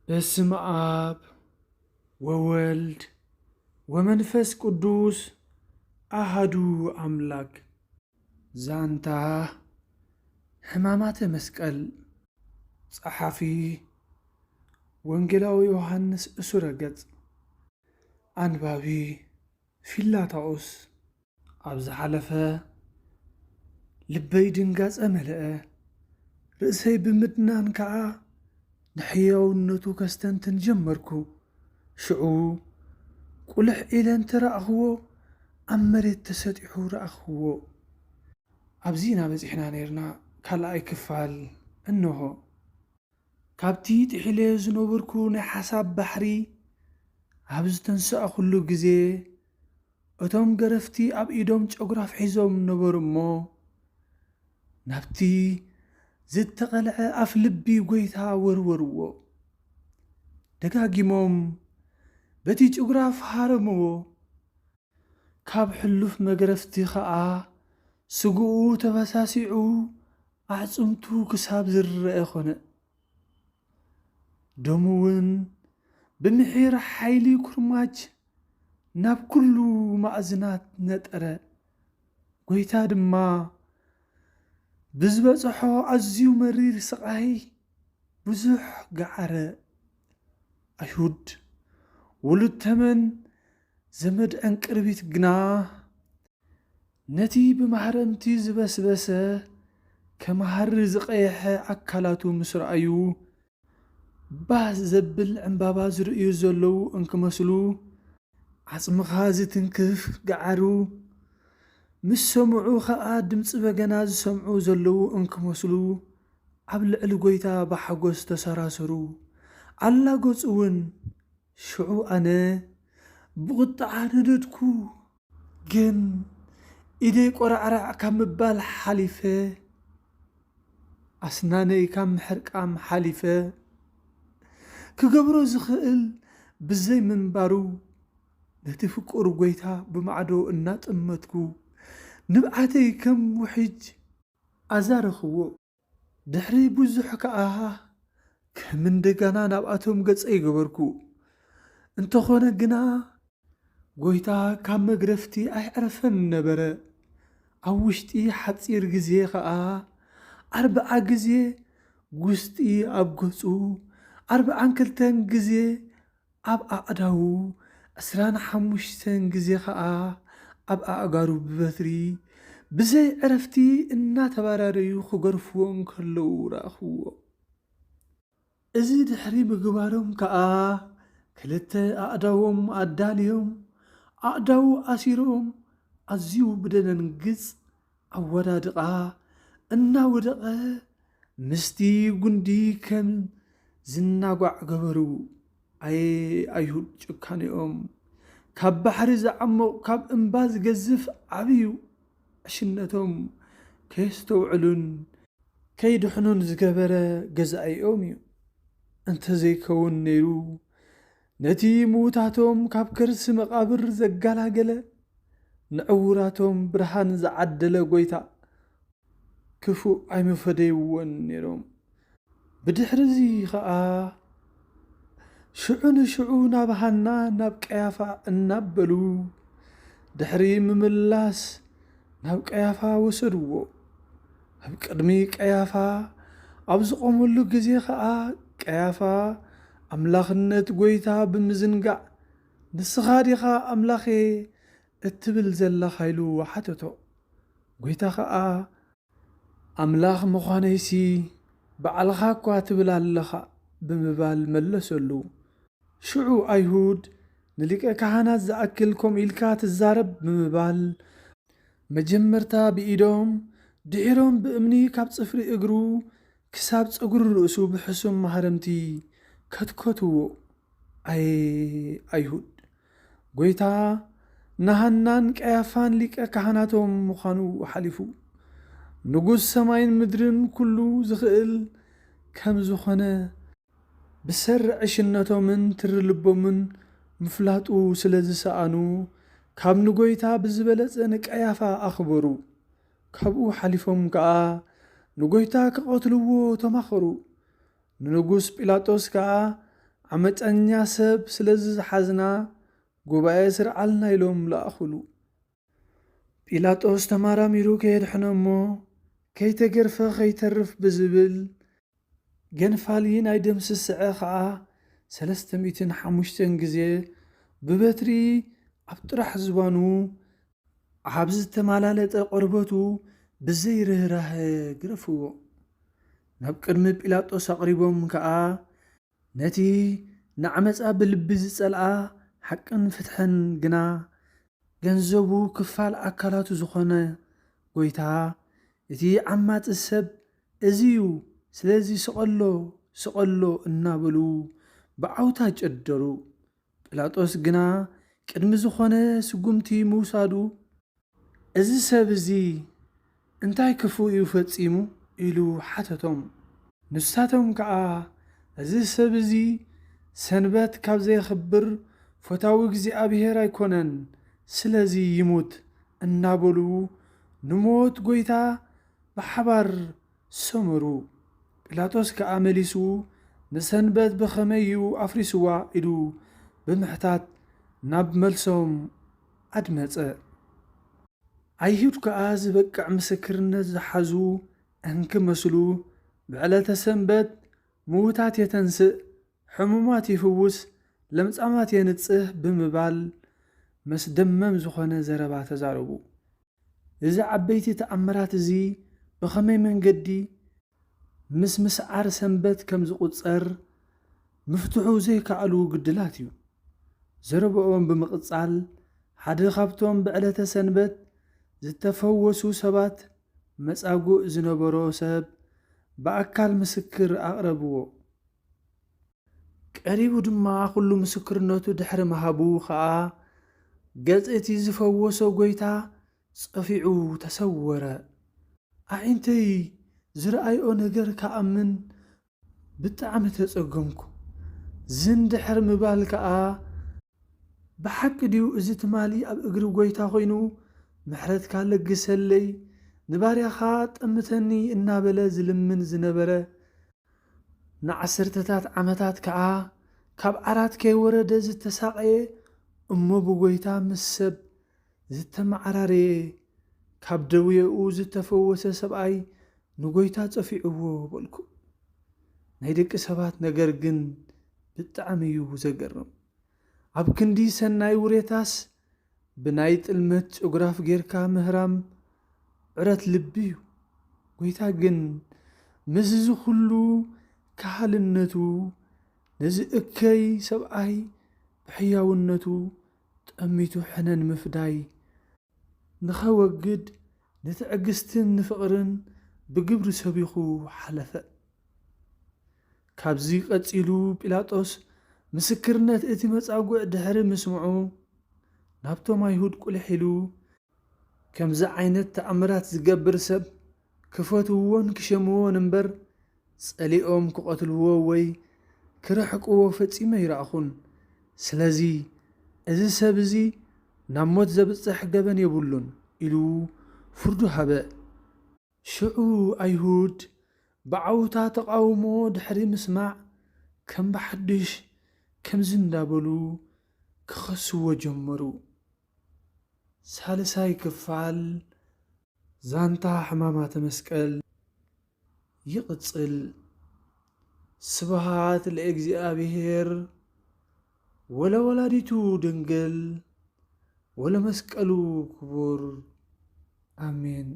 በስመ አብ ወወልድ ወመንፈስ ቅዱስ አሐዱ አምላክ። ዛንታ ሕማማተ መስቀል። ጸሓፊ ወንጌላዊ ዮሐንስ እሱረ ገጽ። አንባቢ ፊላታኦስ። ኣብ ዝሓለፈ ልበይ ድንጋጸ መልአ፣ ርእሰይ ብምድናን ከዓ ንሕያውነቱ ከስተንትን ጀመርኩ። ሽዑ ቁልሕ ኢለ እንተረኣኽዎ ኣብ መሬት ተሰጢሑ ረኣኽዎ። ኣብዚ እናበፂሕና ነርና ካልኣይ ክፋል እንሆ። ካብቲ ጥሒለ ዝነበርኩ ናይ ሓሳብ ባሕሪ ኣብ ዝተንስኣኹሉ ግዜ እቶም ገረፍቲ ኣብ ኢዶም ጨጉራፍ ሒዞም ነበሩ እሞ ናብቲ ዝተቐልዐ ኣፍ ልቢ ጎይታ ወርወርዎ። ደጋጊሞም በቲ ጭጉራፍ ሃረምዎ። ካብ ሕሉፍ መገረፍቲ ከዓ ስግኡ ተበሳሲዑ ኣዕፅምቱ ክሳብ ዝርአ ኾነ። ደሙ እውን ብምሒር ሓይሊ ኩርማጅ ናብ ኩሉ ማእዝናት ነጠረ። ጎይታ ድማ ብዝበፅሖ ኣዝዩ መሪር ስቃይ ብዙሕ ገዓረ። ኣይሁድ ውሉድ ተመን ዘመድ ዕንቅርቢት ግና ነቲ ብማህረምቲ ዝበስበሰ ከመሃር ዝቐየሐ ኣካላቱ ምስ ረኣዩ ባህ ዘብል ዕምባባ ዝርእዩ ዘለዉ እንክመስሉ ዓፅምኻ ዝትንክፍ ገዓሩ ምስ ሰምዑ ከዓ ድምፂ በገና ዝሰምዑ ዘለዉ እንክመስሉ ኣብ ልዕሊ ጎይታ ብሓጎስ ተሰራሰሩ፣ ኣላገፁ እውን። ሽዑ ኣነ ብቁጣዓ ነደድኩ፣ ግን ኢደይ ቆራዕራዕ ካብ ምባል ሓሊፈ ኣስናነይ ካብ ምሕርቃም ሓሊፈ ክገብሮ ዝኽእል ብዘይ ምንባሩ ነቲ ፍቁር ጎይታ ብማዕዶ እናጠመትኩ ንብዓተይ ከም ውሕጅ ኣዛረኽዎ። ድሕሪ ብዙሕ ከዓ ከም እንደገና ናብኣቶም ገጸይ ገበርኩ። እንተኾነ ግና ጎይታ ካብ መግረፍቲ ኣይዕረፈን ነበረ። ኣብ ውሽጢ ሓፂር ግዜ ከዓ 40 ግዜ ጉስጢ ኣብ ገጹ፣ 42 ግዜ ኣብ ኣእዳዉ፣ 25 ግዜ ከዓ ኣብ ኣእጋሩ ብበትሪ ብዘይ ዕረፍቲ እናተባራረዩ ክገርፍዎ እንከለዉ ረኣኽዎ። እዚ ድሕሪ ምግባሮም ከዓ ክልተ ኣእዳዎም ኣዳልዮም ኣእዳዉ ኣሲሮም ኣዝዩ ብደነንግጽ ኣወዳድቓ እናወደቐ ምስቲ ጉንዲ ከም ዝናጓዕ ገበሩ። ኣየ ኣይሁድ ጭካኔኦም! ካብ ባሕሪ ዝዓምቕ ካብ እምባ ዝገዝፍ ዓብዩ ዕሽነቶም ከየስተውዕሉን ከይድሕኑን ዝገበረ ገዛኢኦም እዩ። እንተዘይከውን ነይሩ ነቲ ምዉታቶም ካብ ከርሲ መቓብር ዘጋላገለ ንዕውራቶም ብርሃን ዝዓደለ ጎይታ ክፉእ ኣይመፈደይዎን ነይሮም። ብድሕሪ እዚ ከዓ ሽዑ ንሽዑ ናብ ሃና ናብ ቀያፋ እናበሉ ድሕሪ ምምላስ ናብ ቀያፋ ወሰድዎ። ኣብ ቅድሚ ቀያፋ ኣብ ዝቆመሉ ግዜ ከዓ ቀያፋ ኣምላኽነት ጎይታ ብምዝንጋዕ ንስኻ ዲኻ ኣምላኼ እትብል ዘለኻ ኢሉ ሓተቶ። ጎይታ ከዓ ኣምላኽ ምዃነይሲ በዓልኻ እኳ ትብል ኣለኻ ብምባል መለሰሉ። ሽዑ ኣይሁድ ንሊቀ ካህናት ዝኣክል ከምኡ ኢልካ ትዛረብ ብምባል መጀመርታ ብኢዶም ድሒሮም ብእምኒ ካብ ጽፍሪ እግሩ ክሳብ ፀጉሪ ርእሱ ብሕሱም ማህረምቲ ከትከትዎ። ኣየ ኣይሁድ! ጎይታ ናሃናን ቀያፋን ሊቀ ካህናቶም ምዃኑ ሓሊፉ ንጉሥ ሰማይን ምድርን ኩሉ ዝኽእል ከም ዝኾነ ብሰር ዕሽነቶምን ትርልቦምን ምፍላጡ ስለ ዝሰኣኑ ካብ ንጎይታ ብዝበለጸ ንቀያፋ ኣኽበሩ። ካብኡ ሓሊፎም ከዓ ንጎይታ ክቐትልዎ ተማኸሩ። ንንጉስ ጲላጦስ ከዓ ዓመፀኛ ሰብ ስለዚ ዝሓዝና ጉባኤ ስርዓልና ኢሎም ለኣኽሉ። ጲላጦስ ተመራሚሩ ከየድሕኖ እሞ ከይተገርፈ ከይተርፍ ብዝብል ገንፋሊ ናይ ደም ስስዐ ከዓ 305 ግዜ ብበትሪ ኣብ ጥራሕ ዝባኑ ኣብ ዝተመላለጠ ቆርበቱ ብዘይርህራህ ግረፍዎ። ናብ ቅድሚ ጲላጦስ ኣቕሪቦም ከዓ ነቲ ንዓመፃ ብልቢ ዝጸልአ ሓቅን ፍትሕን ግና ገንዘቡ ክፋል ኣካላቱ ዝኾነ ጎይታ እቲ ዓማፂ ሰብ እዚዩ ስለዚ ስቐሎ እናበሉ ብዓውታ ጨደሩ። ጲላጦስ ግና ቅድሚ ዝኾነ ስጉምቲ ምውሳዱ እዚ ሰብ እዚ እንታይ ክፉእ እዩ ፈጺሙ ኢሉ ሓተቶም። ንሳቶም ከዓ እዚ ሰብ እዚ ሰንበት ካብ ዘየኽብር ፈታዊ እግዚኣብሔር ኣይኮነን፣ ስለዚ ይሙት እናበሉ ንሞት ጎይታ ብሓባር ሰመሩ። ጲላጦስ ከዓ መሊሱ ንሰንበት ብኸመይ እዩ ኣፍሪስዋ ኢሉ ብምሕታት ናብ መልሶም ኣድመፀ። ኣይሁድ ከዓ ዝበቅዕ ምስክርነት ዝሓዙ እንክመስሉ ብዕለተ ሰንበት ምዉታት የተንስእ፣ ሕሙማት ይፍውስ፣ ለምጻማት የንጽህ ብምባል መስደመም ዝኾነ ዘረባ ተዛረቡ። እዚ ዓበይቲ ተኣምራት እዚ ብኸመይ መንገዲ ምስ ምስዓር ሰንበት ከም ዝቝጸር ምፍትሑ ዘይከኣሉ ግድላት እዩ። ዘረብኦም ብምቕጻል ሓደ ካብቶም ብዕለተ ሰንበት ዝተፈወሱ ሰባት መጻጉዕ ዝነበሮ ሰብ ብኣካል ምስክር ኣቕረብዎ። ቀሪቡ ድማ ኩሉ ምስክርነቱ ድሕሪ መሃቡ ከዓ ገጽ እቲ ዝፈወሶ ጎይታ ጸፊዑ ተሰወረ። ኣዒንተይ ዝረኣዮ ነገር ከኣምን ብጣዕሚ ተጸገምኩ። ዝንድሕር ምባል ከዓ ብሓቂ ድዩ እዚ ትማሊ ኣብ እግሪ ጎይታ ኮይኑ ምሕረትካ ለግሰለይ ንባርያኻ ጠምተኒ እናበለ ዝልምን ዝነበረ ንዓሰርተታት ዓመታት ከዓ ካብ ዓራት ከይወረደ ዝተሳቐየ እሞ ብጎይታ ምስ ሰብ ዝተመዓራረየ ካብ ደዌኡ ዝተፈወሰ ሰብኣይ ንጎይታ ጸፊዕዎ በልኩ። ናይ ደቂ ሰባት ነገር ግን ብጣዕሚ እዩ ዘገርም። ኣብ ክንዲ ሰናይ ውሬታስ ብናይ ጥልመት ጨጉራፍ ጌርካ ምህራም ዕረት ልቢ እዩ። ጎይታ ግን ምስ ዝኹሉ ካህልነቱ ነዚ እከይ ሰብኣይ ብሕያውነቱ ጠሚቱ ሕነን ምፍዳይ ንኸወግድ ንትዕግስትን ንፍቕርን ብግብሪ ሰቢኹ ሓለፈ። ካብዚ ቀጺሉ ጲላጦስ ምስክርነት እቲ መጻጉዕ ድሕሪ ምስምዑ ናብቶም ኣይሁድ ቁልሕ ኢሉ ከምዚ ዓይነት ተኣምራት ዝገብር ሰብ ክፈትውዎን ክሸምዎን እምበር ጸሊኦም ክቐትልዎ ወይ ክረሕቅዎ ፈጺመ ይረኣኹን። ስለዚ እዚ ሰብ እዚ ናብ ሞት ዘብጽሕ ገበን የብሉን ኢሉ ፍርዱ ሃበ። ሽዑ ኣይሁድ ብዓውታ ተቃውሞ ድሕሪ ምስማዕ ከም ብሓድሽ ከምዚ እንዳበሉ ክኸስዎ ጀመሩ። ሳልሳይ ክፋል ዛንታ ሕማማተ መስቀል ይቕጽል። ስብሃት ለእግዚአብሔር ወለወላዲቱ ድንግል ወለመስቀሉ ክቡር አሜን።